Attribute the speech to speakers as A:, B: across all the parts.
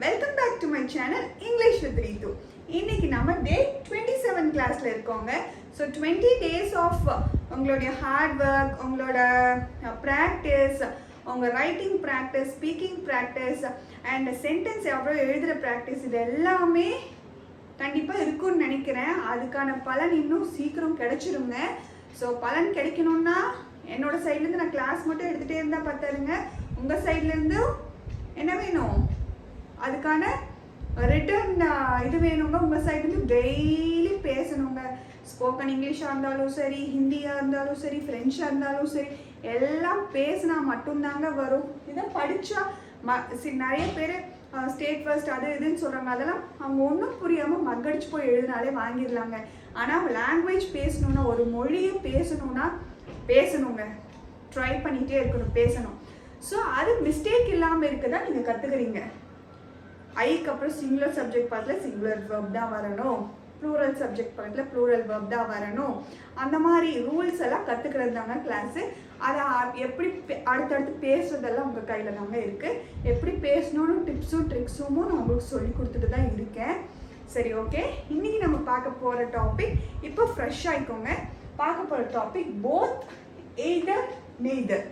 A: Welcome back to my channel English with Ritu. இன்னைக்கு நம்ம day 27 கிளாஸ்ல இருக்கோங்க. ஸோ 20 டேஸ் ஆஃப் உங்களுடைய ஹார்ட் ஒர்க், உங்களோட ப்ராக்டிஸ், உங்கள் writing practice, speaking practice and sentence எவ்வளோ எழுதுகிற ப்ராக்டிஸ், இது எல்லாமே கண்டிப்பாக இருக்குன்னு நினைக்கிறேன். அதுக்கான பலன் இன்னும் சீக்கிரம் கிடைச்சிருங்க. ஸோ பலன் கிடைக்கணும்னா என்னோட சைட்லேருந்து நான் கிளாஸ் மட்டும் எடுத்துகிட்டே இருந்தால் பார்த்தாருங்க. உங்கள் சைட்லேருந்து என்ன வேணும், அதுக்கான ரிட்டர்ன் இது வேணுங்க. உங்கள் சைட்லேருந்து டெய்லி பேசணுங்க. ஸ்போக்கன் இங்கிலீஷாக இருந்தாலும் சரி, ஹிந்தியாக இருந்தாலும் சரி, ஃப்ரெஞ்சாக இருந்தாலும் சரி, எல்லாம் பேசினா மட்டும்தாங்க வரும். இதை படித்தா நிறைய பேர் ஸ்டேட் ஃபர்ஸ்ட் அது இதுன்னு சொல்கிறாங்க. அதெல்லாம் அவங்க ஒன்றும் புரியாமல் மக்கடிச்சு போய் எழுதினாலே வாங்கிடலாங்க. ஆனால் லாங்குவேஜ் பேசணுன்னா, ஒரு மொழியை பேசணுங்க. ட்ரை பண்ணிகிட்டே இருக்கணும், பேசணும். ஸோ அது மிஸ்டேக் இல்லாமல் இருக்கதா நீங்கள் கற்றுக்குறீங்க. ஐக்கு அப்புறம் சிங்குலர் சப்ஜெக்ட் பக்கத்தில் சிங்குலர் வெர்ப் தான் வரணும், ப்ளூரல் சப்ஜெக்ட் பக்கத்தில் ப்ளூரல் வெர்ப் தான் வரணும். அந்த மாதிரி ரூல்ஸ் எல்லாம் கற்றுக்கிறது தாங்க கிளாஸு. அதை எப்படி அடுத்தடுத்து பேசுறதெல்லாம் உங்கள் கையில் தாங்க இருக்குது. எப்படி பேசணும்னு டிப்ஸும் ட்ரிக்ஸும் நான் உங்களுக்கு சொல்லி கொடுத்துட்டு தான் இருக்கேன். சரி, ஓகே. இன்றைக்கி நம்ம பார்க்க போகிற டாபிக், இப்போ ஃப்ரெஷ் ஆகிக்கோங்க. பார்க்க போகிற டாபிக் போத், எய்தர், நெய்தர்.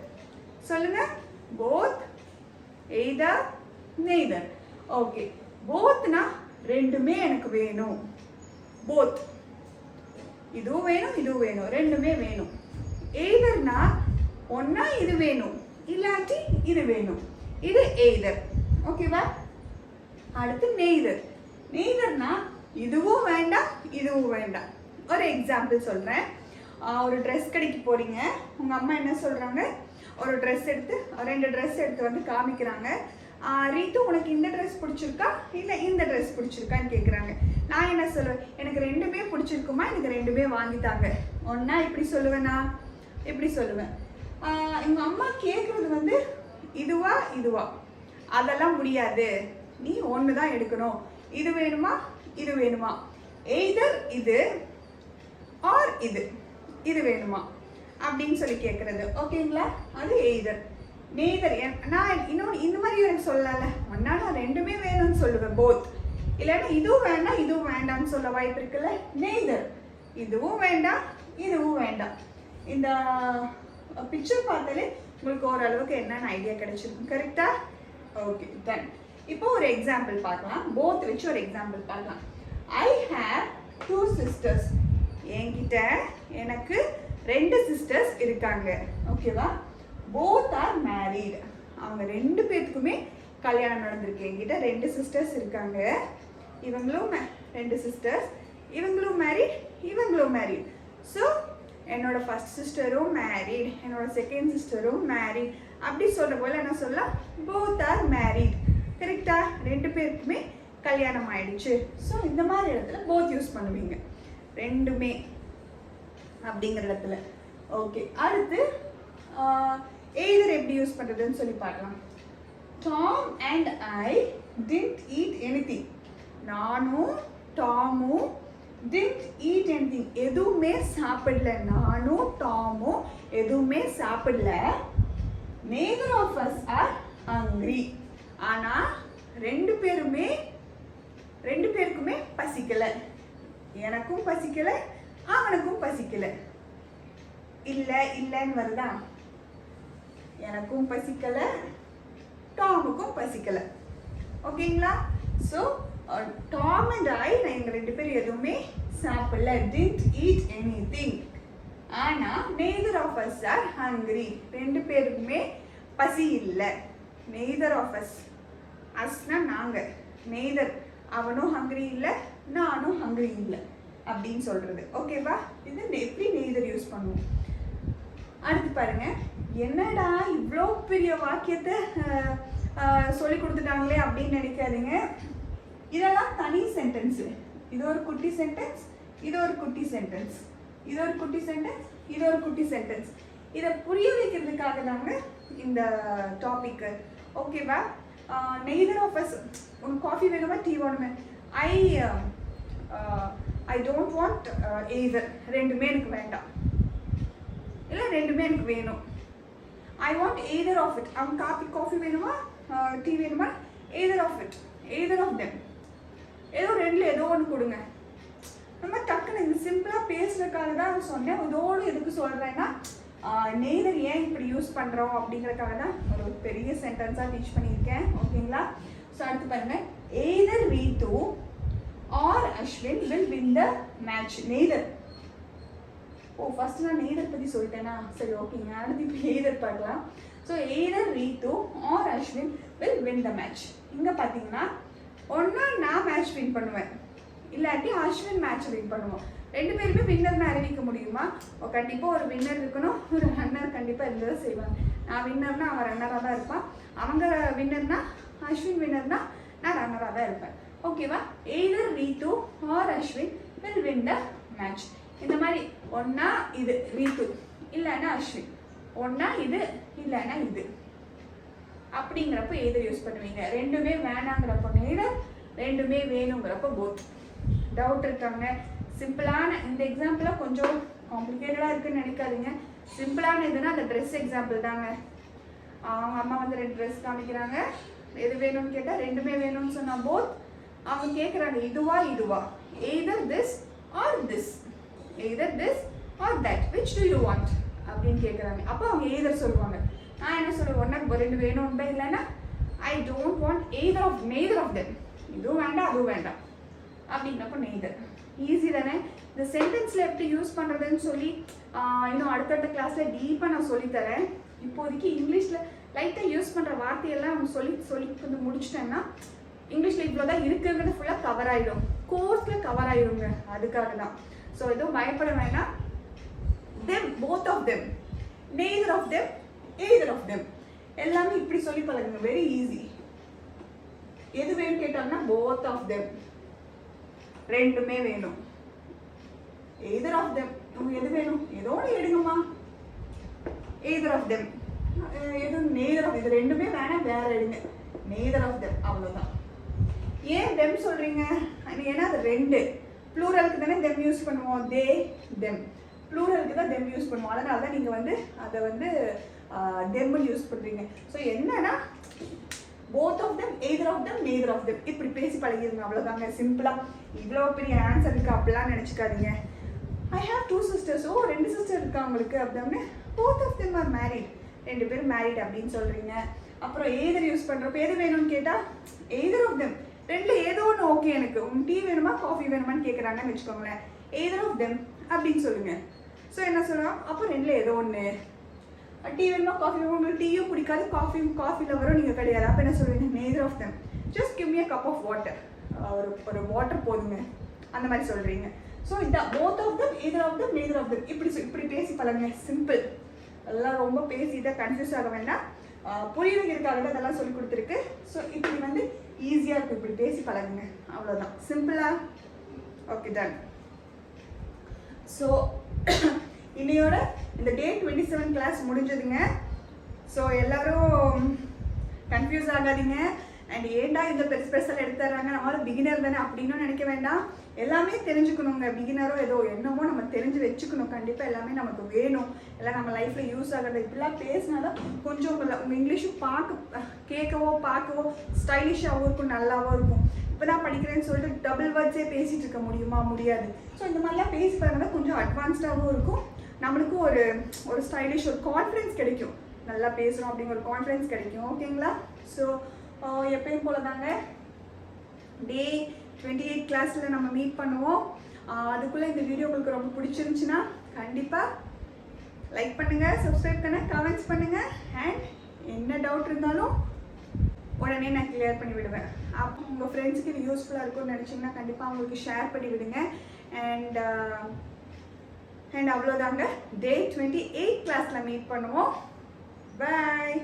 A: சொல்லுங்கள், போத், எய்தர், நெய்தர். ஓகே, போத்னா ரெண்டுமே எனக்கு வேணும். போத், இதுவும் வேணும் இதுவும் வேணும், ரெண்டுமே வேணும். எய்தர்னா ஒன்னா இது வேணும், இல்லாட்டி இது வேணும். இது எய்தர். ஓகேவா? அடுத்து நெய்தர். நெய்தர்னா இதுவும் வேண்டாம் இதுவும் வேண்டாம். ஒரு எக்ஸாம்பிள் சொல்கிறேன். ஒரு ட்ரெஸ் கடைக்கு போகிறீங்க. உங்கள் அம்மா என்ன சொல்கிறாங்க, ஒரு ட்ரெஸ் எடுத்து, ரெண்டு ட்ரெஸ் எடுத்து வந்து காமிக்கிறாங்க. ரீத்து, உனக்கு இந்த ட்ரெஸ் பிடிச்சிருக்கா இல்லை இந்த ட்ரெஸ் பிடிச்சிருக்கான்னு கேட்குறாங்க. நான் என்ன சொல்லுவேன், எனக்கு ரெண்டுமே பிடிச்சிருக்குமா, எனக்கு ரெண்டுமே வாங்கித்தாங்க. ஒன்றா இப்படி சொல்லுவேன்னா, இப்படி சொல்லுவேன். எங்கள் அம்மா கேட்குறது வந்து இதுவா இதுவா, அதெல்லாம் முடியாது, நீ ஒன்று தான் எடுக்கணும். இது வேணுமா இது வேணுமா, எய்தர் இது ஆர் இது, இது வேணுமா அப்படின்னு சொல்லி கேட்குறது. ஓகேங்களா? அது எய்தர். நெய்தர், நான் இன்னொன்று இந்த மாதிரி எனக்கு சொல்லலை, ஒன்னா நான் ரெண்டுமே வேணும்னு சொல்லுவேன், போத். இல்லைன்னா இதுவும் வேண்டாம் இதுவும் வேண்டாம்னு சொல்ல வாய்ப்பு இருக்குல்ல. நெய்தர், இதுவும் வேண்டாம் இதுவும் வேண்டாம். இந்த பிக்சர் பார்த்தாலே உங்களுக்கு ஓரளவுக்கு என்னென்ன ஐடியா கிடைச்சிருக்கும். கரெக்டா? Okay, done. இப்போ ஒரு எக்ஸாம்பிள் பார்க்கலாம். போத் வச்சு ஒரு எக்ஸாம்பிள் பார்க்கலாம். I have 2 sisters. என்கிட்ட எனக்கு 2 சிஸ்டர்ஸ் இருக்காங்க. ஓகேவா? Both are married. அவங்க ரெண்டு பேர்த்துக்குமே கல்யாணம் நடந்திருக்கு. என்கிட்ட 2 சிஸ்டர்ஸ் இருக்காங்க. இவங்களும் 2 சிஸ்டர்ஸ், இவங்களும் மேரீட் இவங்களும் மேரீட். ஸோ என்னோட ஃபர்ஸ்ட் சிஸ்டரும் மேரீட், என்னோட செகண்ட் சிஸ்டரும் மேரீட். அப்படி சொல்கிற போல என்ன சொல்லலாம், போத் ஆர் மேரீட். கரெக்டா? ரெண்டு பேருக்குமே கல்யாணம் ஆயிடுச்சு. ஸோ இந்த மாதிரி இடத்துல போத் யூஸ் பண்ணுவீங்க, ரெண்டுமே அப்படிங்கிற இடத்துல. ஓகே, அடுத்து எய்தர் எப்படி யூஸ் பண்ணுறதுன்னு சொல்லி பார்க்கலாம். Tom and I didn't eat anything. நானும் டாமும் டிட்ன்ட் ஈட் எனிதிங், எதுவுமே சாப்பிடல. நானும் டாமும் எதுவுமே சாப்பிடல. neither of us are hungry. ஆனால் ரெண்டு பேருக்குமே பசிக்கலை. எனக்கும் பசிக்கலை, அவனுக்கும் பசிக்கலை. இல்லைன்னு வருதா, எனக்கும் பசிக்கலை டாமுக்கும் பசிக்கலை. ஓகேங்களா? ஸோ டாம் அண்ட் ஐ, எங்கள் ரெண்டு பேரும் எதுவுமே சாப்பிடல, டிட்ன்ட் ஈட் எனிதிங். ஆனால் neither of us are hungry, ரெண்டு பேருக்குமே பசி இல்லை. neither of us, அஸ்னா நாங்கள், neither அவனும் ஹங்க்ரி இல்லை நானும் ஹங்க்ரி இல்லை அப்படின்னு சொல்கிறது. ஓகேவா? இது எப்படி neither யூஸ் பண்ணுவோம். அடுத்து பாருங்க, என்னடா இவ்வளோ பெரிய வாக்கியத்தை சொல்லி கொடுத்துட்டாங்களே அப்படின்னு நினைக்காதீங்க. இதெல்லாம் தனி சென்டென்ஸு. இது ஒரு குட்டி சென்டென்ஸ், இது ஒரு குட்டி சென்டென்ஸ், இது ஒரு குட்டி சென்டென்ஸ், இது ஒரு குட்டி சென்டென்ஸ். இதை புரிய வைக்கிறதுக்காக தாங்க இந்த டாபிக்கு. ஓகேவா? neither of us, உனக்கு காஃபி வேணுமா டீ வேணுமே, ஐ டோன்ட் வாண்ட் எய்தர், ரெண்டுமே எனக்கு வேண்டாம், இல்லை ரெண்டுமே எனக்கு வேணும். I want either of it, அவன் காஃபி வேணுமா டீ வேணுமா, either of it, either of them. ஏதோ ரெண்டுல ஏதோ ஒன்று கொடுங்க. நம்ம டக்குன்னு இது சிம்பிளாக பேசுறதுக்காக தான் சொன்னேன். இதோடு எதுக்கு சொல்கிறேன்னா நெய்தர் ஏன் இப்படி யூஸ் பண்ணுறோம் அப்படிங்கிறதுக்காக தான் ஒரு பெரிய சென்டென்ஸாக டீச் பண்ணியிருக்கேன். ஓகேங்களா? ஸோ அடுத்து பாருங்க, either Ritu or Ashwin will win the match. Neither, oh first நான் நெய்தர் பற்றி சொல்லிட்டேனா? சரி ஓகேங்க. அடுத்து இப்போ எய்தர் பார்க்கலாம். So either Ritu or Ashwin will win the match. இங்கே பார்த்தீங்கன்னா ஒன்றா நான் மேட்ச் வின் பண்ணுவேன், இல்லாட்டி அஸ்வின் மேட்ச் வின் பண்ணுவோம். ரெண்டு பேருமே வின்னர்னு அறிவிக்க முடியுமா? கண்டிப்பாக ஒரு வின்னர் இருக்கணும், ஒரு ரன்னர் கண்டிப்பாக இருந்ததான் செய்வாங்க. நான் வின்னர்னா அவன் ரன்னராக தான் இருப்பான், அவங்க வின்னர்னா அஸ்வின் வின்னர்னா நான் ரன்னராக தான் இருப்பேன். ஓகேவா? Either Ritu or Ashwin will win the match. இந்த மாதிரி ஒன்றா இது ரீத்து இல்லைன்னா அஸ்வின், ஒன்றா இது இல்லைன்னா இது அப்படிங்கிறப்ப எய்தர் யூஸ் பண்ணுவீங்க. ரெண்டுமே வேணாங்கிறப்ப நெய்தர், ரெண்டுமே வேணுங்கிறப்ப போத். டவுட் இருக்காங்க? சிம்பிளான இந்த எக்ஸாம்பிளாக கொஞ்சம் காம்ப்ளிகேட்டடாக இருக்குன்னு நினைக்காதீங்க. சிம்பிளான இதுனா அந்த ட்ரெஸ் எக்ஸாம்பிள் தாங்க. அவங்க அம்மா வந்து 2 ட்ரெஸ் காமிக்கிறாங்க, எது வேணும்னு கேட்டால் ரெண்டுமே வேணும்னு சொன்னால் போத். அவங்க கேட்குறாங்க இதுவா இதுவா, either this or this, either this or that, which do you want அப்படின்னு கேட்குறாங்க. அப்போ அவங்க எய்தர் சொல்லுவாங்க. நான் என்ன சொல்லுவேன், ஒன்றா ரெண்டு வேணும்னு இல்லைன்னா I don't want either of neither of them, இதுவும் வேண்டாம் அதுவும் வேண்டாம் அப்படிங்கிறப்ப நெய்தர். ஈஸி தானே? இந்த சென்டென்ஸில் எப்படி யூஸ் பண்ணுறதுன்னு சொல்லி இன்னும் அடுத்தடுத்த கிளாஸில் டீப்பாக நான் சொல்லித்தரேன். இப்போதைக்கு இங்கிலீஷில் லைட்டாக யூஸ் பண்ணுற வார்த்தையெல்லாம் அவங்க சொல்லி கொஞ்சம் முடிச்சிட்டேன்னா இங்கிலீஷில் இவ்வளோ தான் இருக்குங்கிறது ஃபுல்லாக கவர் ஆகிடும், கோர்ஸில் கவர் ஆகிடுங்க. அதுக்காக தான். ஸோ எதுவும் பயப்பட வேணாம். Them, both of them, neither of them, either of them எல்லாமே இப்படி சொல்லி பழகுங்க. Very easy. எது வேணும் கேட்டாங்கன்னா போத் ஆஃப் தெம், ரெண்டுமே வேணும். எய்தர் ஆஃப் தெம், உங்களுக்கு எது வேணும் ஏதோ ஒன்று எடுங்கம்மா. எய்தர் ஆஃப் தெம், எதுவும் நெய்தர் ஆஃப், இது ரெண்டுமே வேணாம் வேற எடுங்க, நெய்தர் ஆஃப் தெம், அவ்வளோதான். ஏன் தெம் சொல்றீங்க? ஏன்னா அது ரெண்டு. ப்ளூரலுக்கு தானே தெம் யூஸ் பண்ணுவோம், தே தெம். ப்ளூரலுக்கு தான் தெம் யூஸ் பண்ணுவோம். அதனால தான் நீங்கள் வந்து அதை வந்து தெம்னு யூஸ் பண்ணுறீங்க. ஸோ என்னன்னா both of them, either of them, neither of them இப்படி பேசி பழகிருங்க. அவ்வளோதாங்க. சிம்பிளாக இவ்வளோ பெரிய ஆன்சர் இருக்குது அப்படிலாம் நினச்சிக்காதீங்க. I have 2 sisters. Oh 2 sister இருக்கா உங்களுக்கு அப்படின்னு. Both of them are married, 2 பேரும் மேரிட் அப்படின்னு சொல்கிறீங்க. அப்புறம் எய்தர் யூஸ் பண்ணுறப்ப எது வேணும்னு கேட்டால் எய்தர் ஆஃப் தெம், ரெண்டில் ஏதோ ஒன்று ஓகே. எனக்கு டீ வேணுமா காஃபி வேணுமான்னு கேட்குறாங்கன்னு வச்சுக்கோங்களேன், எய்தர் ஆஃப் தெம் அப்படின்னு சொல்லுங்கள். ஸோ என்ன சொல்லலாம், அப்போ ரெண்டில் ஏதோ ஒன்று. டீ வேணுமா காஃபி வேணுமா, உங்களுக்கு டீயும் பிடிக்காது காஃபியில் வரும் நீங்கள் கிடையாது. அப்போ என்ன சொல்லுவீங்க, neither of them, just give me a cup of water, ஒரு வாட்டர் போதுங்க அந்த மாதிரி சொல்கிறீங்க. ஸோ இதான் both of them, either of them, neither of them இப்படி பேசி பழங்க. சிம்பிள். அதெல்லாம் ரொம்ப பேசிட்டு கன்ஃபியூஸ் ஆக வேண்டாம். புரியுறதுக்காக தான் அதெல்லாம் சொல்லி கொடுத்துருக்கு. ஸோ இப்படி வந்து ஈஸியாக இருக்கும், இப்படி பேசி பழகுங்க. அவ்வளோதான். சிம்பிளாக ஓகே டன். ஸோ இன்னையோட இந்த டே 27 கிளாஸ் முடிஞ்சதுங்க. ஸோ எல்லாரும் கன்ஃபியூஸ் ஆகாதீங்க. அண்ட் ஏண்டா இந்த பெருசெல்லாம் எடுத்து தர்றாங்க, நம்மளால பிகினர் தானே அப்படின்னு நினைக்க வேண்டாம். எல்லாமே தெரிஞ்சுக்கணுங்க. பிகினரோ ஏதோ என்னமோ நம்ம தெரிஞ்சு வச்சுக்கணும். கண்டிப்பாக எல்லாமே நமக்கு வேணும். எல்லாம் நம்ம லைஃப்பில் யூஸ் ஆகிறது. இப்படிலாம் பேசினாதான் கொஞ்சம் உங்கள் இங்கிலீஷும் கேட்கவோ பார்க்கவோ ஸ்டைலிஷாகவும் இருக்கும், நல்லாவும் இருக்கும். இப்போ தான் படிக்கிறேன்னு சொல்லிட்டு டபுள் வேர்ட்ஸே பேசிகிட்டு இருக்க முடியுமா? முடியாது. ஸோ இந்த மாதிரிலாம் பேசி பாருங்க, கொஞ்சம் அட்வான்ஸ்டாகவும் இருக்கும். நம்மளுக்கும் ஒரு ஸ்டைலிஷ் ஒரு கான்ஃபிடென்ஸ் கிடைக்கும். நல்லா பேசுகிறோம் அப்படிங்கிற ஒரு கான்ஃபிடென்ஸ் கிடைக்கும். ஓகேங்களா? ஸோ எப்பயும் போல தாங்க டே 28 கிளாஸில் நம்ம மீட் பண்ணுவோம். அதுக்குள்ளே இந்த வீடியோ உங்களுக்கு ரொம்ப பிடிச்சிருந்துச்சுன்னா கண்டிப்பாக லைக் பண்ணுங்கள், சப்ஸ்கிரைப் பண்ண, கமெண்ட்ஸ் பண்ணுங்கள். அண்ட் என்ன டவுட் இருந்தாலும் உடனே நான் கிளியர் பண்ணி விடுவேன். அப்போ உங்கள் ஃப்ரெண்ட்ஸுக்கு இது யூஸ்ஃபுல்லாக இருக்கும்னு நினச்சிங்கன்னா கண்டிப்பாக அவங்களுக்கு ஷேர் பண்ணி விடுங்க. அண்ட் அவ்வளோதாங்க. டே 28 கிளாஸில் மீட் பண்ணுவோம். பாய்.